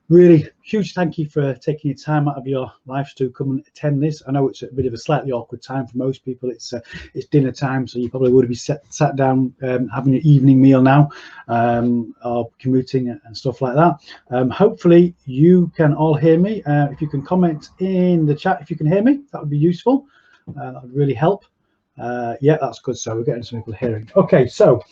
Really huge thank you for taking your time out of your lives to come and attend this. I know it's a bit of a slightly awkward time for most people. It's dinner time, so you probably would be sat down having your evening meal now, or commuting and stuff like that. Hopefully you can all hear me. If you can comment in the chat if you can hear me, that would be useful. That would really help. Yeah, that's good. So we're getting some people hearing. Okay, so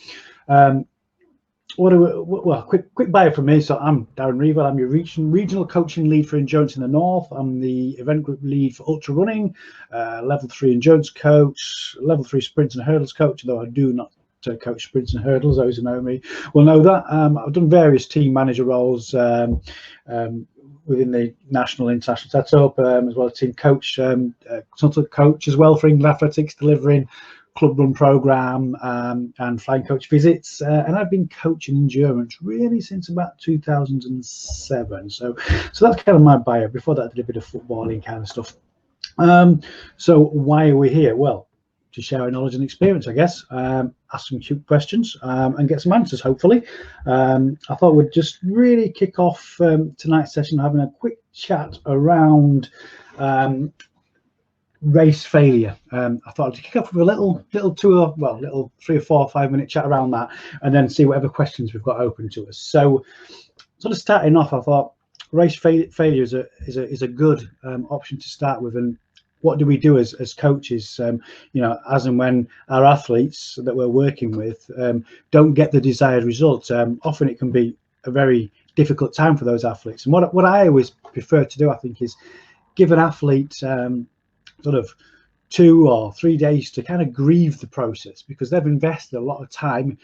quick bio from me. So I'm Darren Reevell. I'm your regional coaching lead for endurance in the north. I'm the event group lead for ultra running, level 3 endurance coach, level 3 sprints and hurdles coach, although I do not coach sprints and hurdles. Those who know me will know that. I've done various team manager roles within the national international setup, as well as team coach, consultant coach as well for England Athletics, delivering club run program and flying coach visits, and I've been coaching endurance really since about 2007. So that's kind of my bio. Before that I did a bit of footballing kind of stuff. So why are we here? Well, to share our knowledge and experience, I guess, ask some cute questions and get some answers, hopefully. I thought we'd just really kick off tonight's session having a quick chat around race failure. I thought I'd kick off with a little 3 or 4 or 5 minute chat around that, and then see whatever questions we've got open to us. So sort of starting off, I thought race failure is a good option to start with. And what do we do as coaches, as and when our athletes that we're working with don't get the desired results? Often it can be a very difficult time for those athletes. And what I always prefer to do, I think, is give an athlete sort of 2 or 3 days to kind of grieve the process, because they've invested a lot of time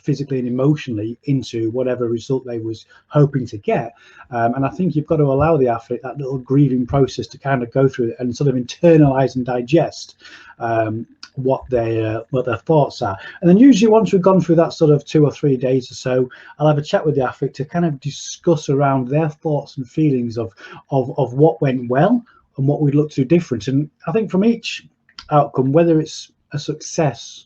physically and emotionally into whatever result they was hoping to get, and I think you've got to allow the athlete that little grieving process to kind of go through it and sort of internalize and digest what their thoughts are. And then usually once we've gone through that sort of 2 or 3 days or so, I'll have a chat with the athlete to kind of discuss around their thoughts and feelings of what went well and what we'd look to do different. And I think from each outcome, whether it's a success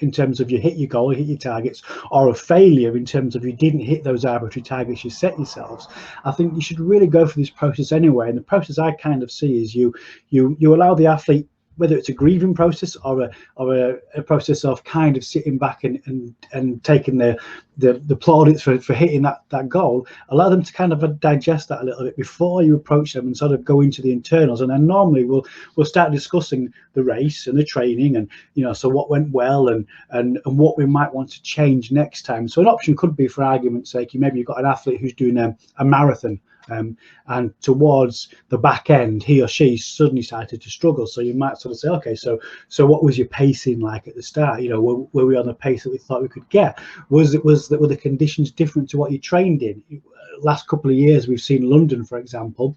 in terms of you hit your goal, you hit your targets, or a failure in terms of you didn't hit those arbitrary targets you set yourselves, I think you should really go through this process anyway. And the process I kind of see is you allow the athlete, whether it's a grieving process or a process of kind of sitting back and taking the plaudits for hitting that goal, allow them to kind of digest that a little bit before you approach them and sort of go into the internals. And then normally we'll start discussing the race and the training and, so what went well and what we might want to change next time. So an option could be, for argument's sake, maybe you've got an athlete who's doing a marathon, and towards the back end he or she suddenly started to struggle. So you might sort of say, okay, so what was your pacing like at the start? Were we on the pace that we thought we could get? Were the conditions different to what you trained in? Last couple of years we've seen London, for example,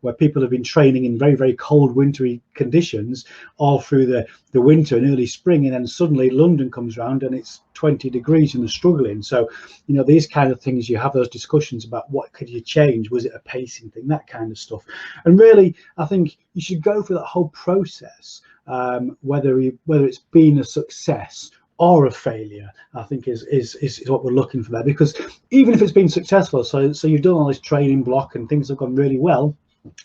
where people have been training in very, very cold wintry conditions all through the winter and early spring, and then suddenly London comes around and it's 20 degrees and they're struggling. So these kind of things, you have those discussions about what could you change. Was it a pacing thing? That kind of stuff. And really I think you should go through that whole process, whether it's been a success or a failure, I think is what we're looking for there. Because even if it's been successful, so you've done all this training block and things have gone really well,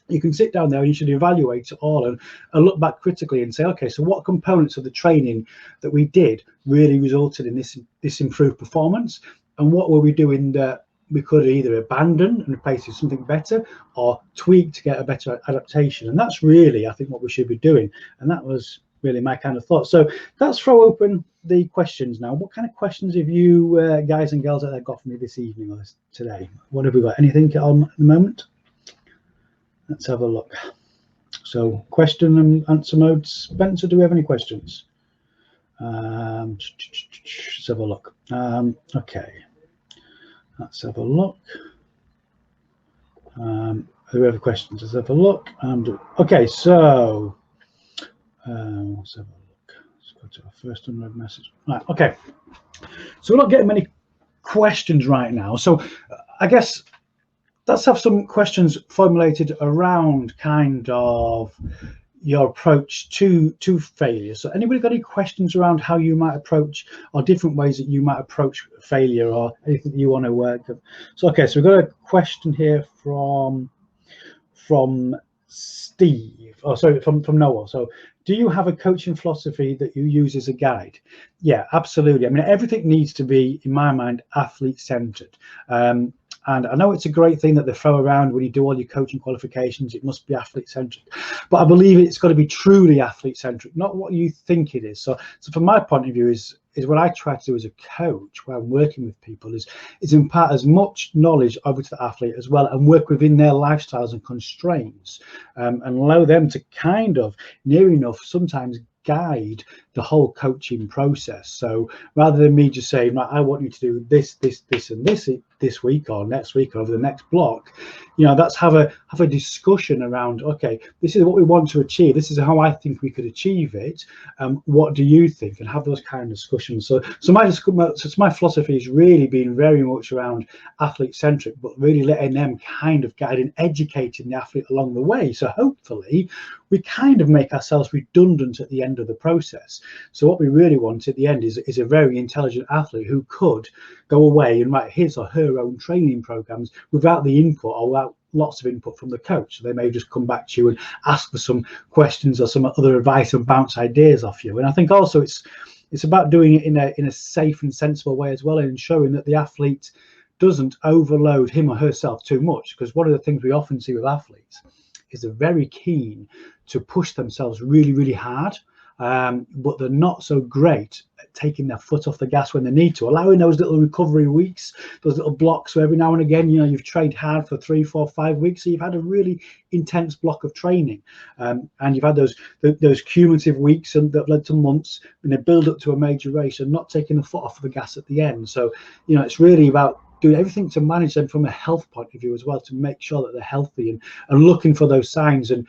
you can sit down there and you should evaluate it all and look back critically and say, okay, so what components of the training that we did really resulted in this improved performance, and what were we doing that we could either abandon and replace with something better or tweak to get a better adaptation. And that's really, I think, what we should be doing. And that was really my kind of thought. So let's throw open the questions now. What kind of questions have you guys and girls out there got for me this evening or today? What have we got? Anything on at the moment? Let's have a look. So question and answer mode. Spencer, do we have any questions? Let's have a look. Okay. Let's have a look. Do we have questions? Let's have a look. Okay, so let's have a look. Let's go to our first unread message. Right, okay. So we're not getting many questions right now. So I guess let's have some questions formulated around kind of your approach to failure. So anybody got any questions around how you might approach, or different ways that you might approach failure, or anything that you want to work with? So okay, so we've got a question here from Steve, oh sorry, from Noah. So do you have a coaching philosophy that you use as a guide? Yeah, absolutely. I mean, everything needs to be, in my mind, athlete centered. And I know it's a great thing that they throw around when you do all your coaching qualifications, it must be athlete centric, but I believe it's got to be truly athlete centric, not what you think it is. So from my point of view is what I try to do as a coach when I'm working with people is impart as much knowledge over to the athlete as well, and work within their lifestyles and constraints, and allow them to kind of near enough sometimes guide the whole coaching process. So rather than me just saying, right, I want you to do this, and this week or next week or over the next block, you know, that's have a discussion around, okay, this is what we want to achieve, this is how I think we could achieve it, what do you think, and have those kind of discussions. So my philosophy has really been very much around athlete centric, but really letting them kind of guide and educating the athlete along the way. So hopefully we kind of make ourselves redundant at the end of the process. So what we really want at the end is a very intelligent athlete who could go away and write his or her own training programs without the input, or without lots of input from the coach. So they may just come back to you and ask for some questions or some other advice and bounce ideas off you. And I think also it's about doing it in a safe and sensible way as well, and ensuring that the athlete doesn't overload him or herself too much. Because one of the things we often see with athletes is they're very keen to push themselves really, really hard, but they're not so great at taking their foot off the gas when they need to, allowing those little recovery weeks, those little blocks where every now and again, you know, you've trained hard for 3, 4, 5 weeks, so you've had a really intense block of training, and you've had those cumulative weeks and that led to months, and they build up to a major race, and not taking the foot off the gas at the end. So, you know, it's really about doing everything to manage them from a health point of view as well, to make sure that they're healthy, and looking for those signs, and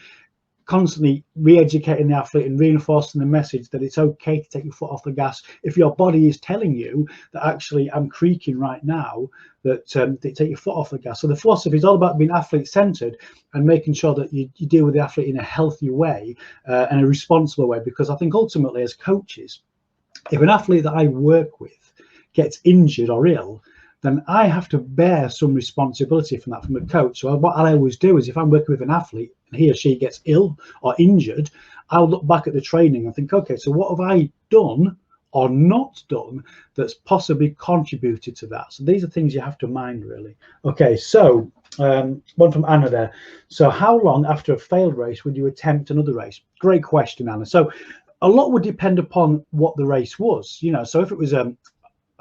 constantly re-educating the athlete and reinforcing the message that it's okay to take your foot off the gas if your body is telling you that actually I'm creaking right now, that take your foot off the gas. So the philosophy is all about being athlete centered and making sure that you deal with the athlete in a healthy way, and a responsible way, because I think ultimately as coaches, if an athlete that I work with gets injured or ill, then I have to bear some responsibility from that from a coach. So what I always do is, if I'm working with an athlete and he or she gets ill or injured, I'll look back at the training and think, okay, so what have I done or not done that's possibly contributed to that? So these are things you have to mind, really. Okay, so one from Anna there. So how long after a failed race would you attempt another race? Great question, Anna. So a lot would depend upon what the race was. You know, so if it was a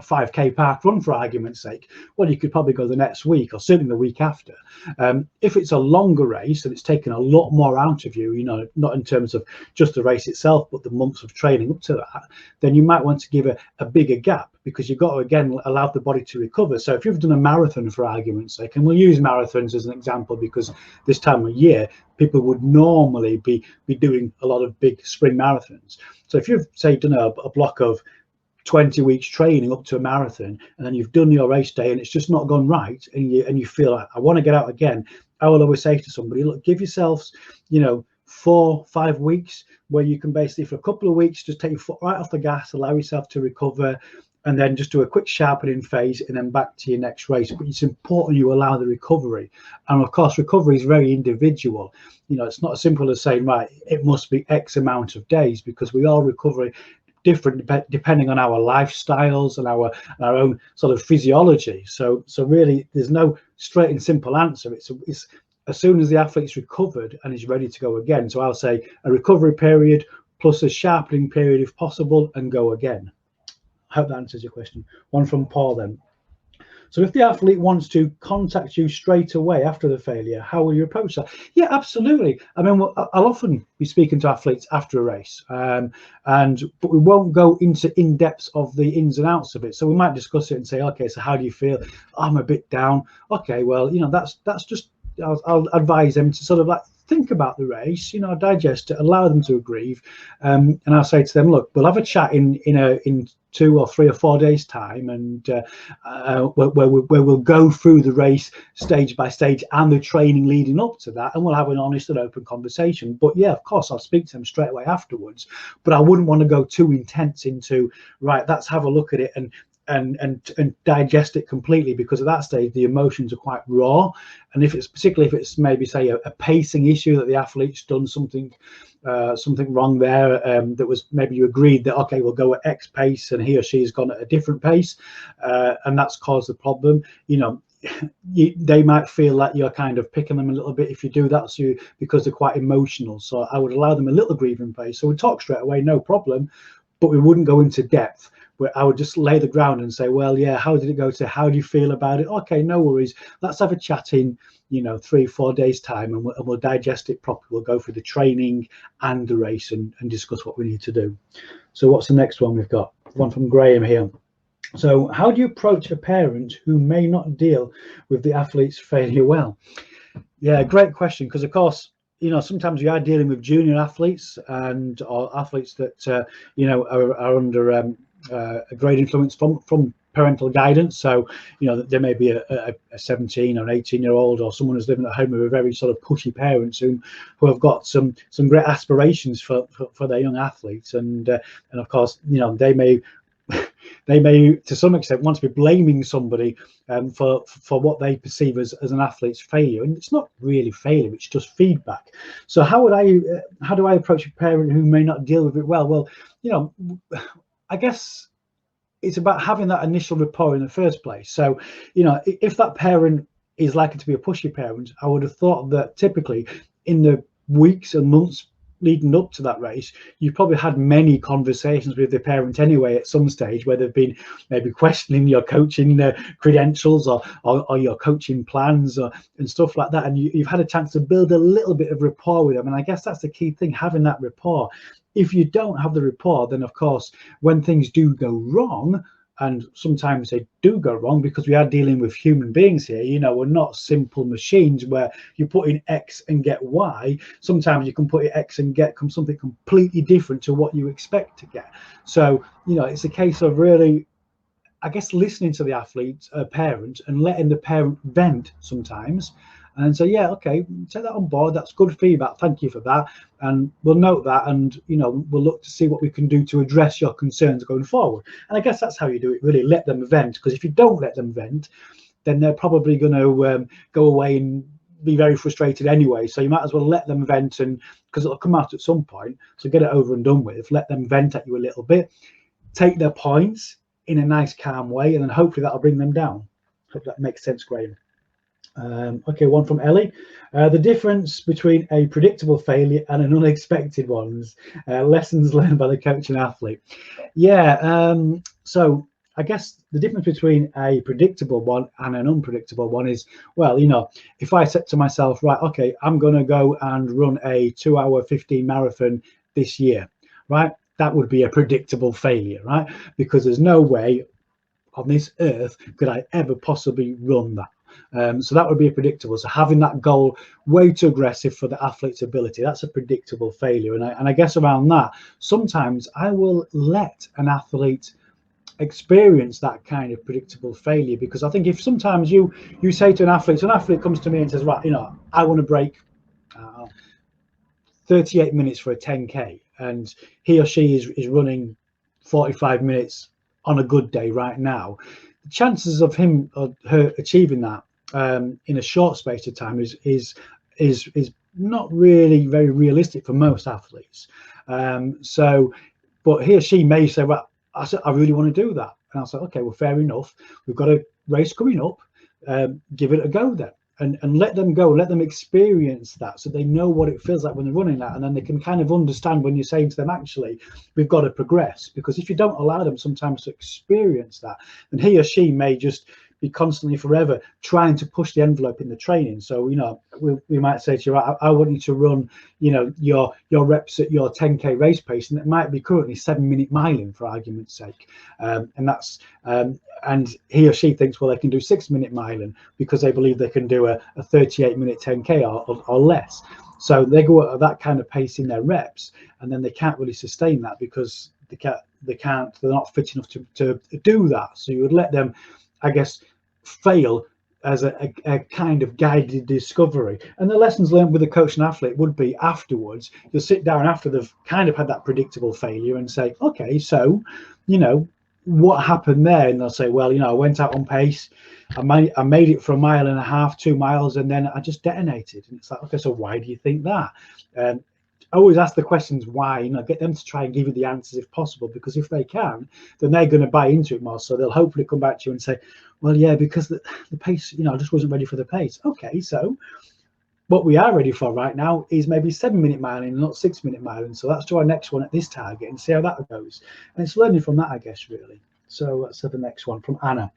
5K park run, for argument's sake, well, you could probably go the next week, or certainly the week after. If it's a longer race and it's taken a lot more out of you, you know, not in terms of just the race itself, but the months of training up to that, then you might want to give a bigger gap, because you've got to again allow the body to recover. So if you've done a marathon, for argument's sake, and we'll use marathons as an example because this time of year people would normally be doing a lot of big sprint marathons. So if you've, say, done a block of 20 weeks training up to a marathon, and then you've done your race day and it's just not gone right, and you feel like, I want to get out again, I will always say to somebody, look, give yourselves, you know, 4-5 weeks where you can basically, for a couple of weeks, just take your foot right off the gas, allow yourself to recover, and then just do a quick sharpening phase, and then back to your next race. But it's important you allow the recovery, and of course recovery is very individual. You know, it's not as simple as saying, right, it must be X amount of days, because we all recover different depending on our lifestyles and our own sort of physiology. So really there's no straight and simple answer. It's as soon as the athlete's recovered and is ready to go again. So I'll say a recovery period plus a sharpening period if possible, and go again. I hope that answers your question. One from Paul then. So if the athlete wants to contact you straight away after the failure, how will you approach that? Yeah, absolutely. I mean, I'll often be speaking to athletes after a race, but we won't go into in-depth of the ins and outs of it. So we might discuss it and say, okay, so how do you feel? I'm a bit down. Okay, well, you know, that's just, I'll advise them to sort of like think about the race, you know, digest it, allow them to grieve, and I'll say to them, look, we'll have a chat in 2 or 3 or 4 days time, and where we'll go through the race stage by stage and the training leading up to that, and we'll have an honest and open conversation. But yeah, of course, I'll speak to them straight away afterwards, but I wouldn't want to go too intense into, right, let's have a look at it and digest it completely, because at that stage the emotions are quite raw. And if it's particularly if it's maybe say a pacing issue, that the athlete's done something wrong there, that was maybe you agreed that okay, we'll go at X pace and he or she has gone at a different pace, and that's caused the problem. They might feel like you're kind of picking them a little bit if you do that, so because they're quite emotional. So I would allow them a little breathing pace. So we'd talk straight away, no problem, but we wouldn't go into depth. Where I would just lay the ground and say, well, yeah, how did it go? To how do you feel about it? Okay, no worries. Let's have a chat in, 3-4 days time, and we'll digest it properly. We'll go through the training and the race and discuss what we need to do. So what's the next one we've got? One from Graham here. So how do you approach a parent who may not deal with the athlete's failure well? Yeah, great question, because of course, sometimes you are dealing with junior athletes or athletes that are under a great influence from parental guidance. So there may be a 17 or 18-year-old or someone who's living at home with a very sort of pushy parents who have got some great aspirations for their young athletes, and of course they may to some extent want to be blaming somebody for what they perceive as an athlete's failure, and it's not really failure, it's just feedback. So how do I approach a parent who may not deal with it well? I guess it's about having that initial rapport in the first place. So if that parent is likely to be a pushy parent, I would have thought that typically in the weeks and months leading up to that race, you probably had many conversations with the parent anyway at some stage, where they've been maybe questioning your coaching credentials or your coaching plans and stuff like that, and you've had a chance to build a little bit of rapport with them. And I guess that's the key thing, having that rapport. If you don't have the rapport, then of course when things do go wrong, and sometimes they do go wrong because we are dealing with human beings here, we're not simple machines where you put in X and get Y. Sometimes you can put in X and get something completely different to what you expect to get. So it's a case of really, I guess, listening to the athlete, parent, and letting the parent vent sometimes, and say, yeah, okay, take that on board, that's good feedback, thank you for that, and we'll note that, and we'll look to see what we can do to address your concerns going forward. And I guess that's how you do it, really, let them vent, because if you don't let them vent, then they're probably going to go away and be very frustrated anyway. So you might as well let them vent, and because it'll come out at some point, so get it over and done with. Let them vent at you a little bit, take their points in a nice calm way, and then hopefully that'll bring them down. Hope that makes sense, Graham. Okay, one from Ellie. The difference between a predictable failure and an unexpected one. Lessons learned by the coach and athlete. Yeah, so I guess the difference between a predictable one and an unpredictable one is, well, if I said to myself, right, okay, I'm going to go and run a 2-hour 15 marathon this year, right? That would be a predictable failure, right? Because there's no way on this earth could I ever possibly run that. So that would be a predictable. So having that goal way too aggressive for the athlete's ability, that's a predictable failure. And I guess around that, sometimes I will let an athlete experience that kind of predictable failure, because I think if sometimes you say to an athlete comes to me and says, right, I want to break 38 minutes for a 10K, and he or she is running 45 minutes on a good day right now, the chances of him or her achieving that in a short space of time is not really very realistic for most athletes. But he or she may say, well, I really want to do that, and I'll say, okay, well, fair enough, we've got a race coming up, give it a go then. And let them go, let them experience that, so they know what it feels like when they're running that, and then they can kind of understand when you're saying to them, actually, we've got to progress. Because if you don't allow them sometimes to experience that, then he or she may just be constantly forever trying to push the envelope in the training. So we might say to you, I want you to run your reps at your 10K race pace, and it might be currently 7-minute miling, for argument's sake, and that's and he or she thinks, well, they can do 6-minute miling because they believe they can do a 38-minute 10K or less. So they go at that kind of pace in their reps, and then they can't really sustain that because they're not fit enough to do that. So you would let them, I guess, fail as a kind of guided discovery. And the lessons learned with a coach and athlete would be afterwards, you'll sit down after they've kind of had that predictable failure and say, okay, so, what happened there? And they'll say, well, I went out on pace, I made it for 1.5 miles, 2 miles, and then I just detonated. And it's like, okay, so why do you think that? I always ask the questions why, get them to try and give you the answers if possible, because if they can, then they're going to buy into it more. So they'll hopefully come back to you and say, well, yeah, because the pace, I just wasn't ready for the pace. Okay, so what we are ready for right now is maybe 7-minute miling, not 6-minute miling. So let's do our next one at this target and see how that goes. And it's learning from that, I guess, really. So let's have the next one from Anna.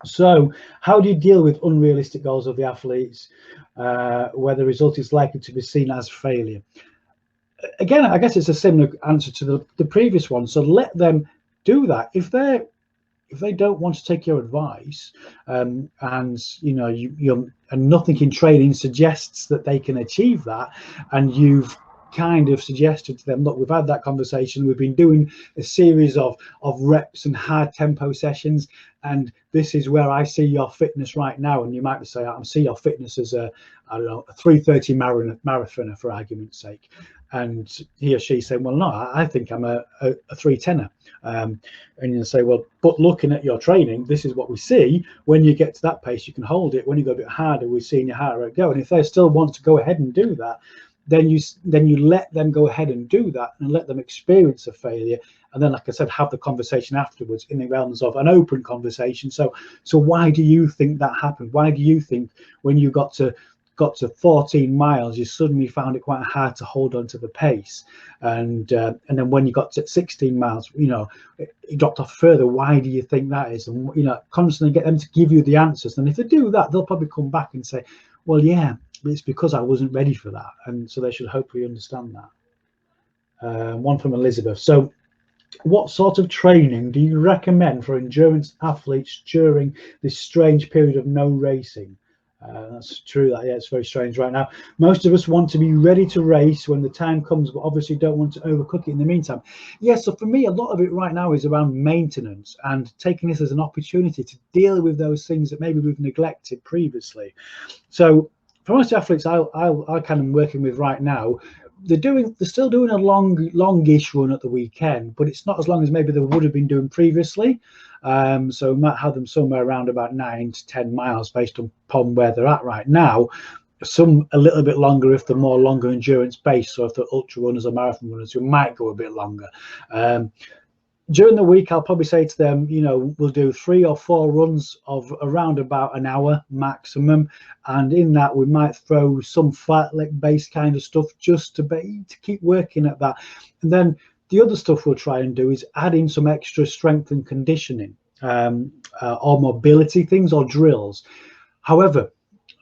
So how do you deal with unrealistic goals of the athletes where the result is likely to be seen as failure? Again, I guess it's a similar answer to the previous one. So let them do that. If they don't want to take your advice, and and nothing in training suggests that they can achieve that, and you've kind of suggested to them, look, we've had that conversation, we've been doing a series of reps and hard tempo sessions, and this is where I see your fitness right now. And you might say, I see your fitness as a 3:30 marathoner, for argument's sake. And he or she saying, well, no, I think I'm a 3:10er. And you say, well, but looking at your training, this is what we see. When you get to that pace, you can hold it. When you go a bit harder, we're seeing your heart rate go. And if they still want to go ahead and do that, then you let them go ahead and do that and let them experience a failure. And then, like I said, have the conversation afterwards in the realms of an open conversation. So why do you think that happened? Why do you think when you got to 14 miles, you suddenly found it quite hard to hold on to the pace, and then when you got to 16 miles, it dropped off further? Why do you think that is? And constantly get them to give you the answers. And if they do that, they'll probably come back and say, well, yeah, it's because I wasn't ready for that. And so they should hopefully understand that. One from Elizabeth. So what sort of training do you recommend for endurance athletes during this strange period of no racing? That's true. Yeah, it's very strange right now. Most of us want to be ready to race when the time comes, but obviously don't want to overcook it in the meantime. Yeah, so for me, a lot of it right now is around maintenance and taking this as an opportunity to deal with those things that maybe we've neglected previously. So for most athletes I kind of working with right now, they're still doing a longish run at the weekend, but it's not as long as maybe they would have been doing previously. So we might have them somewhere around about 9 to 10 miles based upon where they're at right now. Some a little bit longer if they're more longer endurance based. So if they're ultra runners or marathon runners, we might go a bit longer. During the week, I'll probably say to them, we'll do 3 or 4 runs of around about an hour maximum. And in that, we might throw some fartlek based kind of stuff just to keep working at that. And then the other stuff we'll try and do is add in some extra strength and conditioning or mobility things or drills. However,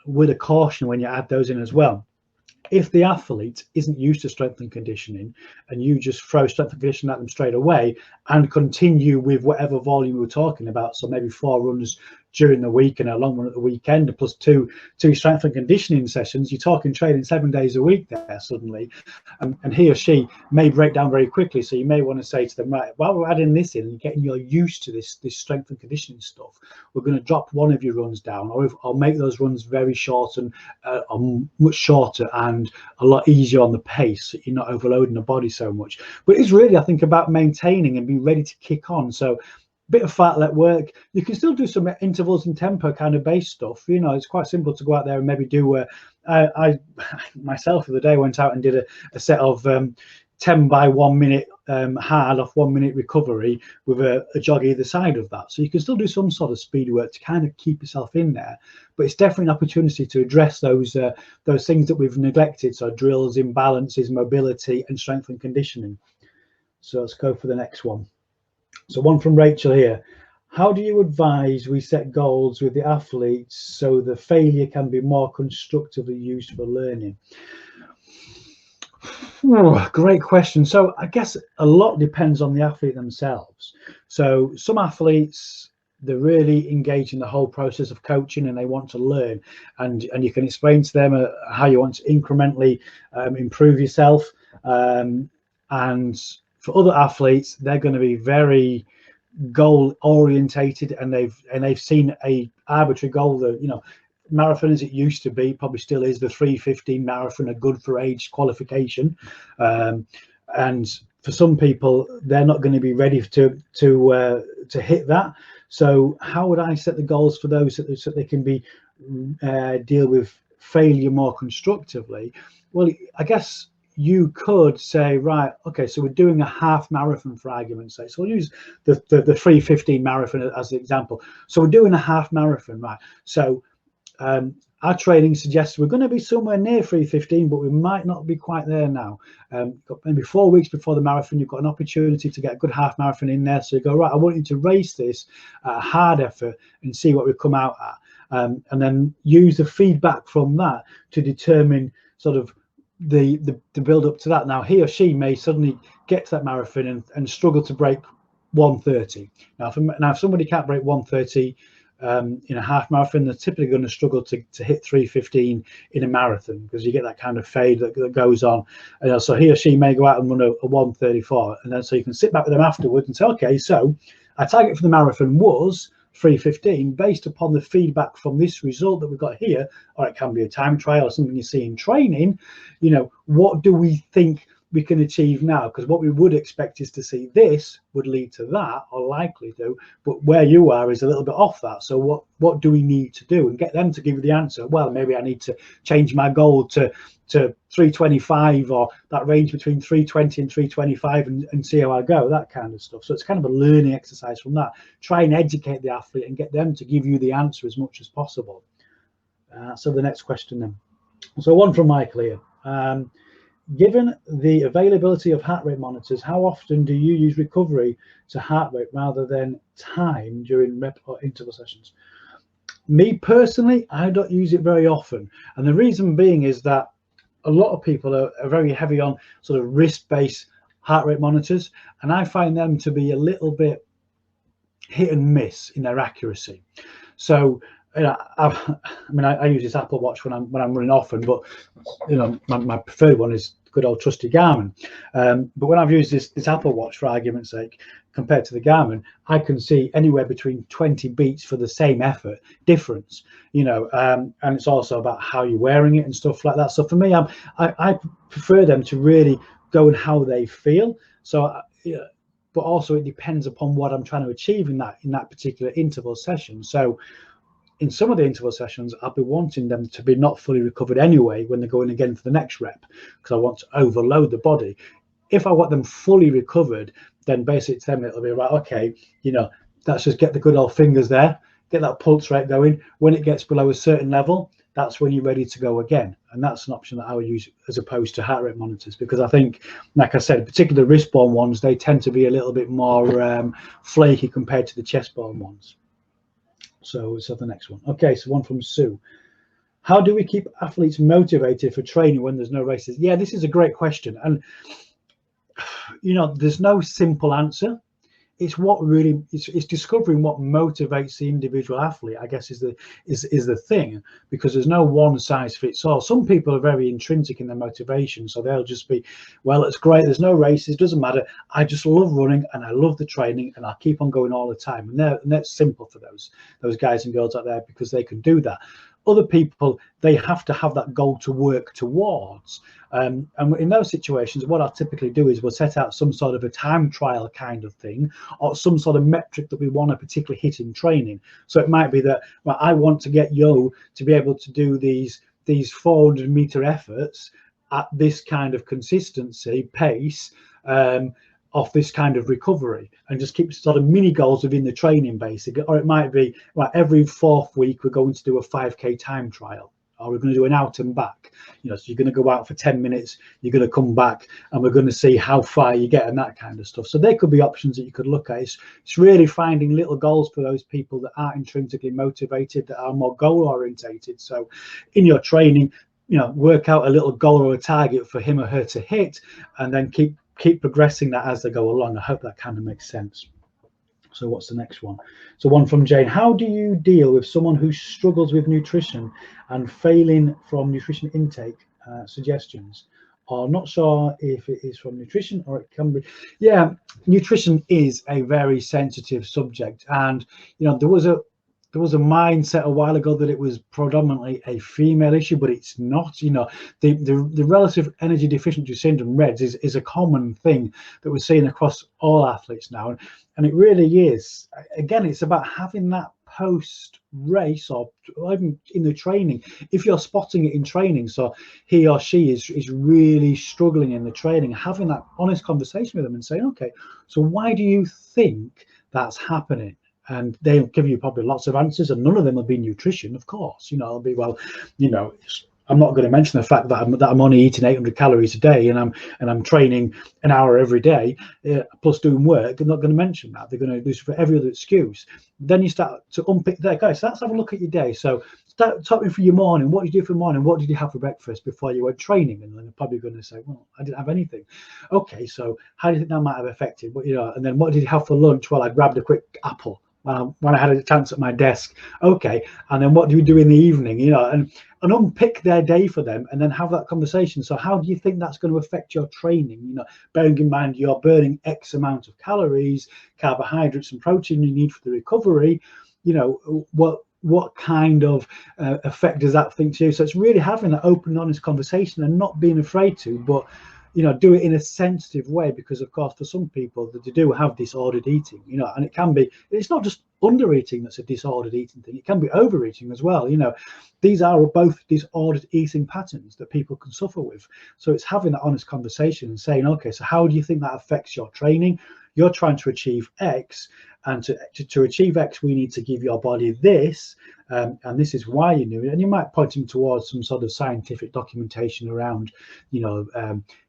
with a caution when you add those in as well. If the athlete isn't used to strength and conditioning and you just throw strength and conditioning at them straight away and continue with whatever volume we're talking about, so maybe 4 runs during the week and a long run at the weekend plus two strength and conditioning sessions, you're talking training 7 days a week there suddenly, and he or she may break down very quickly. So you may want to say to them, right, while we're adding this in and getting you used to this strength and conditioning stuff, we're going to drop one of your runs down, or make those runs very short and much shorter and a lot easier on the pace, so you're not overloading the body so much. But it's really, I think, about maintaining and being ready to kick on. So bit of fartlek work. You can still do some intervals and tempo kind of base stuff. It's quite simple to go out there and maybe do I myself the other day went out and did a set of 10 by 1 minute hard off 1 minute recovery with a jog either side of that. So you can still do some sort of speed work to kind of keep yourself in there, but it's definitely an opportunity to address those things that we've neglected. So drills, imbalances, mobility and strength and conditioning. So let's go for the next one. So one from Rachel here. How do you advise we set goals with the athletes so the failure can be more constructively used for learning? Oh, great question. So I guess a lot depends on the athlete themselves. So some athletes, they're really engaged in the whole process of coaching and they want to learn, and you can explain to them how you want to incrementally improve yourself, and For other athletes, they're going to be very goal orientated, and they've seen a arbitrary goal that, you know, marathon as it used to be probably still is the 3:15 marathon, a good for age qualification, and for some people they're not going to be ready to hit that. So how would I set the goals for those so they can be deal with failure more constructively? Well, I guess you could say, right, okay, so we're doing a half marathon for argument's sake. So we'll use the 3:15 marathon as the example. So we're doing a half marathon, right? So our training suggests we're going to be somewhere near 3:15, but we might not be quite there now. Maybe 4 weeks before the marathon, you've got an opportunity to get a good half marathon in there. So you go, right, I want you to race this at a hard effort and see what we come out at, and then use the feedback from that to determine sort of the build up to that. Now he or she may suddenly get to that marathon and struggle to break 1:30. Now if somebody can't break 1:30 in a half marathon, they're typically going to struggle to hit 3:15 in a marathon, because you get that kind of fade that goes on. And so he or she may go out and run a 1:34, and then so you can sit back with them afterwards and say, okay, so our target for the marathon was 3:15 based upon the feedback from this result that we've got here, or it can be a time trial or something you see in training. You know, what do we think we can achieve now? Because what we would expect is to see this would lead to that, or likely to, but where you are is a little bit off that. So what do we need to do? And get them to give you the answer. Well, maybe I need to change my goal to 3:25, or that range between 3:20 and 3:25, and see how I go, that kind of stuff. So it's kind of a learning exercise from that. Try and educate the athlete and get them to give you the answer as much as possible. So the next question then. So one from Michael here. Given the availability of heart rate monitors, how often do you use recovery to heart rate rather than time during rep or interval sessions? Me personally, I don't use it very often. And the reason being is that a lot of people are very heavy on sort of wrist-based heart rate monitors, and I find them to be a little bit hit and miss in their accuracy. So, you know, I use this Apple Watch when I'm running often, but you know, my preferred one is good old trusty Garmin. But when I've used this Apple Watch, for argument's sake, compared to the Garmin, I can see anywhere between 20 beats for the same effort difference. You know, and it's also about how you're wearing it and stuff like that. So for me, I prefer them to really go and how they feel. So, but also it depends upon what I'm trying to achieve in that particular interval session. So in some of the interval sessions, I'll be wanting them to be not fully recovered anyway when they're going again for the next rep, because I want to overload the body. If I want them fully recovered, then basically to them it'll be right, okay, you know, let's just get the good old fingers there, get that pulse rate going. When it gets below a certain level, that's when you're ready to go again. And that's an option that I would use as opposed to heart rate monitors, because I think, like I said, particularly the wrist-borne ones, they tend to be a little bit more flaky compared to the chest-borne ones. So the next one. Okay, so one from Sue. How do we keep athletes motivated for training when there's no races? Yeah, this is a great question. And, you know, there's no simple answer. It's it's discovering what motivates the individual athlete, I guess, is the thing, because there's no one size fits all. Some people are very intrinsic in their motivation, so they'll just be, well, it's great, there's no races, doesn't matter, I just love running and I love the training and I'll keep on going all the time. And that's simple for those guys and girls out there, because they can do that. Other people, they have to have that goal to work towards. And in those situations, what I'll typically do is we'll set out some sort of a time trial kind of thing, or some sort of metric that we want to particularly hit in training. So it might be that, well, I want to get Yo to be able to do these 400-meter efforts at this kind of consistency pace, off this kind of recovery, and just keep sort of mini goals within the training basically. Or it might be, well, every 4th week we're going to do a 5K time trial, or we're going to do an out and back. You know, so you're going to go out for 10 minutes, you're going to come back, and we're going to see how far you get and that kind of stuff. So there could be options that you could look at. It's really finding little goals for those people that aren't intrinsically motivated, that are more goal orientated. So in your training, you know, work out a little goal or a target for him or her to hit, and then keep progressing that as they go along. I hope that kind of makes sense. So what's the next one? So one from Jane. How do you deal with someone who struggles with nutrition and failing from nutrition intake suggestions? or not sure if it is from nutrition or it can be. Yeah, nutrition is a very sensitive subject, and there was a mindset a while ago that it was predominantly a female issue, but it's not. The relative energy deficiency syndrome, REDS, is a common thing that we're seeing across all athletes now, and it really is. Again, it's about having that post race or even in the training, if you're spotting it in training, so he or she is really struggling in the training, having that honest conversation with them and saying, okay, so why do you think that's happening? And they'll give you probably lots of answers, and none of them will be nutrition, of course. It'll be, well, I'm not going to mention the fact that I'm only eating 800 calories a day, and I'm training an hour every day, plus doing work. I'm not going to mention that. They're going to do for every other excuse. Then you start to unpick there, guys. So let's have a look at your day. So start talking for your morning. What did you do for morning? What did you have for breakfast before you went training? And then they're probably going to say, well, I didn't have anything. Okay, so how do you think that might have affected? And then what did you have for lunch? Well, I grabbed a quick apple when I had a chance at my desk. Okay, and then what do you do in the evening? And unpick their day for them, and then have that conversation. So how do you think that's going to affect your training? Bearing in mind you're burning X amount of calories, carbohydrates and protein you need for the recovery. What kind of effect does that think to you? So it's really having that open, honest conversation and not being afraid to, but do it in a sensitive way, because of course for some people that they do have disordered eating, and it's not just under eating that's a disordered eating thing, it can be overeating as well. These are both disordered eating patterns that people can suffer with. So it's having that honest conversation and saying, okay, so how do you think that affects your training? You're trying to achieve X, and to achieve X, we need to give your body this, and this is why you do it. And you might point them towards some sort of scientific documentation around,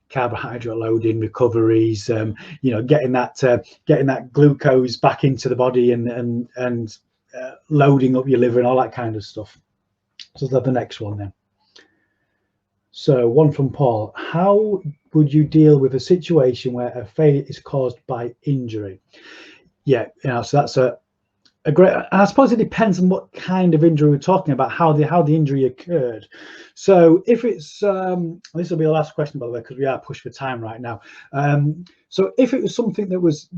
carbohydrate loading, recoveries, getting that glucose back into the body and loading up your liver and all that kind of stuff. So that's the next one then. So one from Paul: how would you deal with a situation where a failure is caused by injury? Yeah, so that's a great. I suppose it depends on what kind of injury we're talking about, how the injury occurred. So if it's this will be the last question, by the way, because we are pushed for time right now. So if it was something that was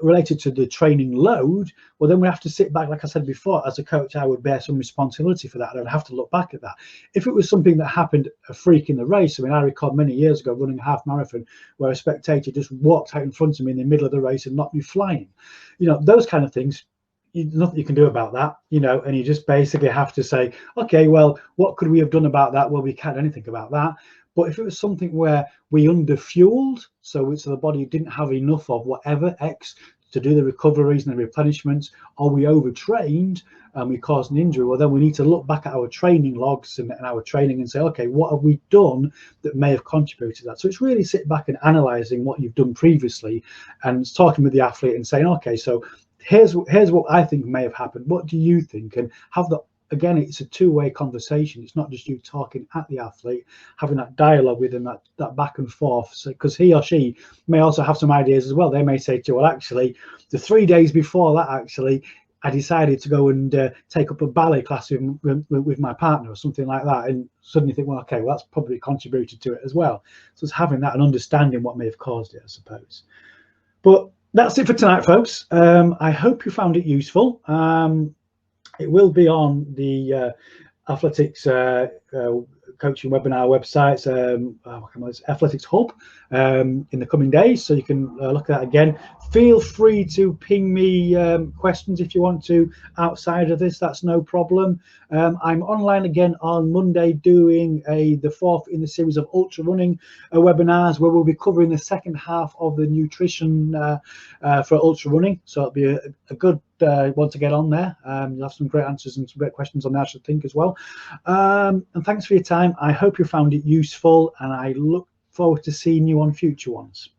related to the training load, well, then we have to sit back. Like I said before, as a coach, I would bear some responsibility for that, and I'd have to look back at that. If it was something that happened a freak in the race, I recall many years ago running a half marathon where a spectator just walked out in front of me in the middle of the race and knocked me flying. Those kind of things, nothing you can do about that, and you just basically have to say, okay, well, what could we have done about that? Well, we can't do anything about that. But if it was something where we underfueled, so the body didn't have enough of whatever X to do the recoveries and the replenishments, or we overtrained and we caused an injury, well, then we need to look back at our training logs and our training and say, okay, what have we done that may have contributed to that? So it's really sitting back and analysing what you've done previously and talking with the athlete and saying, okay, so here's what I think may have happened. What do you think? And have the, again, it's a two-way conversation. It's not just you talking at the athlete, having that dialogue with them, that back and forth. So, because he or she may also have some ideas as well. They may say to you, well, actually, the 3 days before that, actually, I decided to go and take up a ballet class with my partner or something like that, and suddenly think, well, okay, well, that's probably contributed to it as well. So it's having that and understanding what may have caused it, I suppose. But that's it for tonight, folks. I hope you found it useful. It will be on the athletics coaching webinar websites, Athletics Hub, in the coming days, so you can look at that again. Feel free to ping me questions if you want to outside of this, that's no problem. I'm online again on Monday doing the fourth in the series of ultra running webinars, where we'll be covering the second half of the nutrition for ultra running, so it'll be a good one to get on there. You'll have some great answers and some great questions on there, I should think, as well. And thanks for your time. I hope you found it useful, and I look forward to seeing you on future ones.